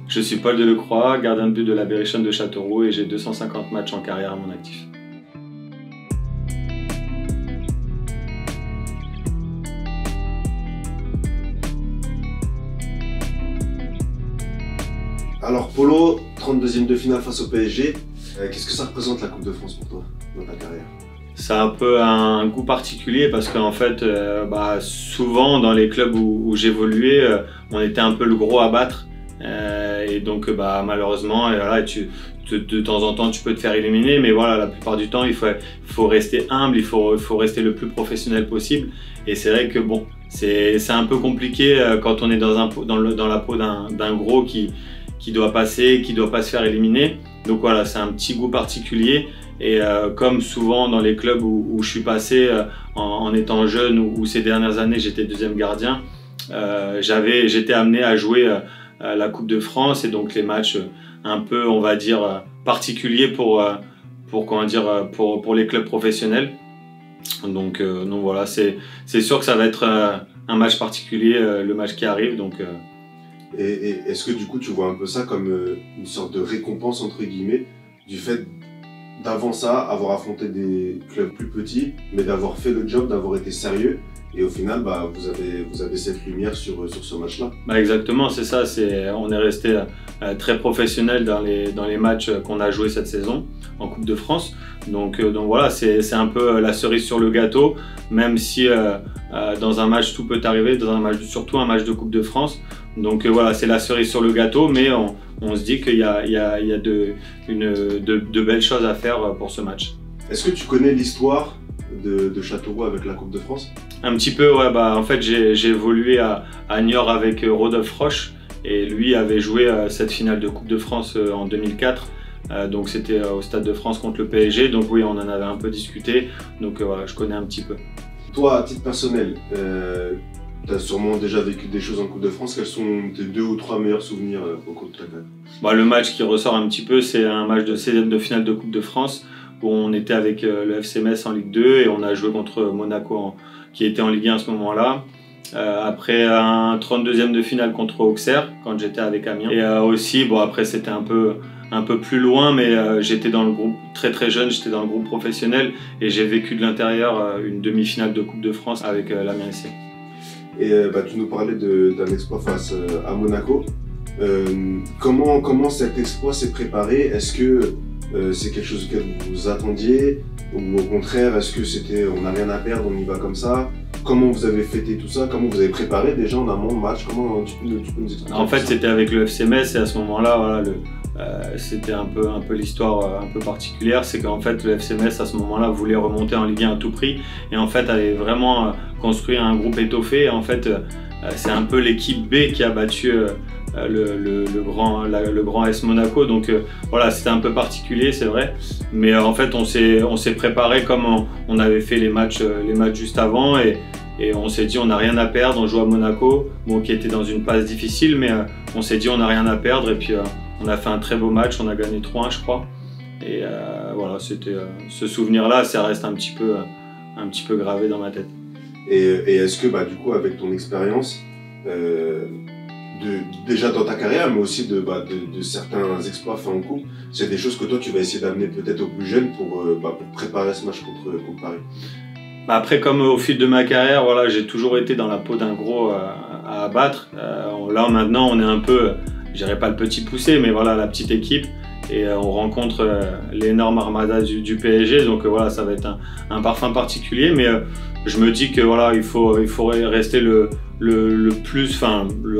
Je suis Paul Delecroix, gardien de but de la Berrichonne de Châteauroux et j'ai 250 matchs en carrière à mon actif. Alors Polo, 32e de finale face au PSG, qu'est-ce que ça représente la Coupe de France pour toi dans ta carrière? Ça a un peu un goût particulier parce qu'en fait, souvent dans les clubs où j'évoluais, on était un peu le gros à battre. Et donc malheureusement, voilà, de temps en temps tu peux te faire éliminer, mais voilà, la plupart du temps il faut rester humble, il faut rester le plus professionnel possible. Et c'est vrai que bon, c'est un peu compliqué quand on est dans la peau d'un gros qui doit passer, qui doit pas se faire éliminer. Donc voilà, c'est un petit goût particulier. Et comme souvent dans les clubs où je suis passé en étant jeune ou ces dernières années j'étais deuxième gardien, j'étais amené à jouer la Coupe de France et donc les matchs un peu, on va dire, particuliers pour les clubs professionnels. Donc voilà, c'est sûr que ça va être un match particulier, le match qui arrive. Donc, Et est-ce que du coup tu vois un peu ça comme une sorte de récompense entre guillemets du fait d'avant ça avoir affronté des clubs plus petits, mais d'avoir fait le job, d'avoir été sérieux? Et au final, vous avez cette lumière sur ce match-là. Exactement, c'est ça. On est resté très professionnel dans les matchs qu'on a joués cette saison en Coupe de France. Donc voilà, c'est un peu la cerise sur le gâteau, même si dans un match tout peut arriver, surtout un match de Coupe de France. Donc voilà, c'est la cerise sur le gâteau, mais on se dit qu'il y a de belles choses à faire pour ce match. Est-ce que tu connais l'histoire de Châteauroux avec la Coupe de France? Un petit peu, ouais. En fait, j'ai évolué à Niort avec Rodolphe Roche et lui avait joué cette finale de Coupe de France en 2004. Donc c'était au Stade de France contre le PSG. Donc oui, on en avait un peu discuté. Donc voilà, je connais un petit peu. Toi, à titre personnel, tu as sûrement déjà vécu des choses en Coupe de France. Quels sont tes 2 ou 3 meilleurs souvenirs au cours de ta carrière? Le match qui ressort un petit peu, c'est un match de 16e de finale de Coupe de France où on était avec le FC Metz en Ligue 2 et on a joué contre Monaco qui était en Ligue 1 à ce moment-là. Après un 32e de finale contre Auxerre quand j'étais avec Amiens. Et aussi, après c'était un peu plus loin, mais j'étais dans le groupe très jeune, j'étais dans le groupe professionnel et j'ai vécu de l'intérieur une demi-finale de Coupe de France avec l'Amiens SC. Et tu nous parlais d'un exploit face à Monaco. Comment cet exploit s'est préparé? Est-ce que c'est quelque chose auquel vous vous attendiez? Ou au contraire, est-ce que c'était on n'a rien à perdre, on y va comme ça? Comment vous avez fêté tout ça? Comment vous avez préparé déjà en amont de match? Comment tu peux nous expliquer? En fait, c'était avec le FC Metz et à ce moment-là, voilà, c'était un peu l'histoire un peu particulière. C'est qu'en fait, le FC Metz à ce moment-là voulait remonter en Ligue 1 à tout prix et en fait avait vraiment construit un groupe étoffé. Et en fait, c'est un peu l'équipe B qui a battu le grand AS Monaco. Donc voilà, c'était un peu particulier, c'est vrai. Mais en fait, on s'est préparé comme on avait fait les matchs juste avant et on s'est dit on n'a rien à perdre. On joue à Monaco, qui était dans une passe difficile, mais on s'est dit on n'a rien à perdre et puis on a fait un très beau match. On a gagné 3-1 je crois. Et voilà, c'était ce souvenir-là, ça reste un petit peu gravé dans ma tête. Et est-ce que du coup avec ton expérience déjà dans ta carrière, mais aussi de certains exploits faits en coupe, c'est des choses que toi tu vas essayer d'amener peut-être aux plus jeunes pour préparer ce match contre Paris? Après, comme au fil de ma carrière, voilà, j'ai toujours été dans la peau d'un gros à abattre. Là maintenant on est un peu, je dirais pas le petit poussé, mais voilà, la petite équipe. Et on rencontre l'énorme armada du PSG, donc voilà, ça va être un parfum particulier, mais je me dis que voilà, il faut rester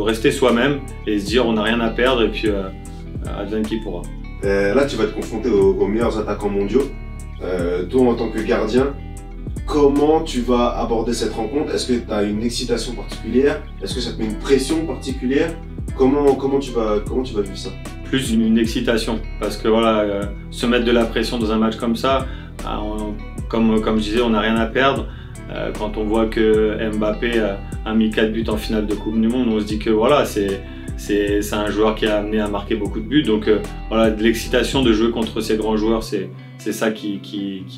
rester soi-même et se dire on n'a rien à perdre et puis advienne qui pourra. Là, tu vas te confronter aux meilleurs attaquants mondiaux. Toi, en tant que gardien, comment tu vas aborder cette rencontre? Est-ce que tu as une excitation particulière? Est-ce que ça te met une pression particulière? Comment tu vas vivre ça? Plus une excitation, parce que voilà, se mettre de la pression dans un match comme ça, comme je disais, on n'a rien à perdre. Quand on voit que Mbappé a mis 4 buts en finale de Coupe du Monde, on se dit que voilà, c'est un joueur qui a amené à marquer beaucoup de buts. Donc voilà, de l'excitation de jouer contre ces grands joueurs, c'est ça qui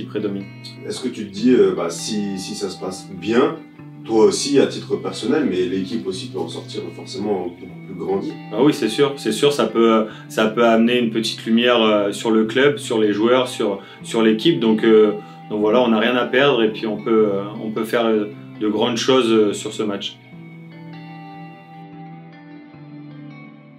prédomine. Est-ce que tu te dis, si ça se passe bien, toi aussi à titre personnel, mais l'équipe aussi peut en sortir forcément beaucoup plus grandi. Ah oui, c'est sûr, ça peut amener une petite lumière sur le club, sur les joueurs, sur l'équipe. Donc voilà, on n'a rien à perdre et puis on peut faire de grandes choses sur ce match.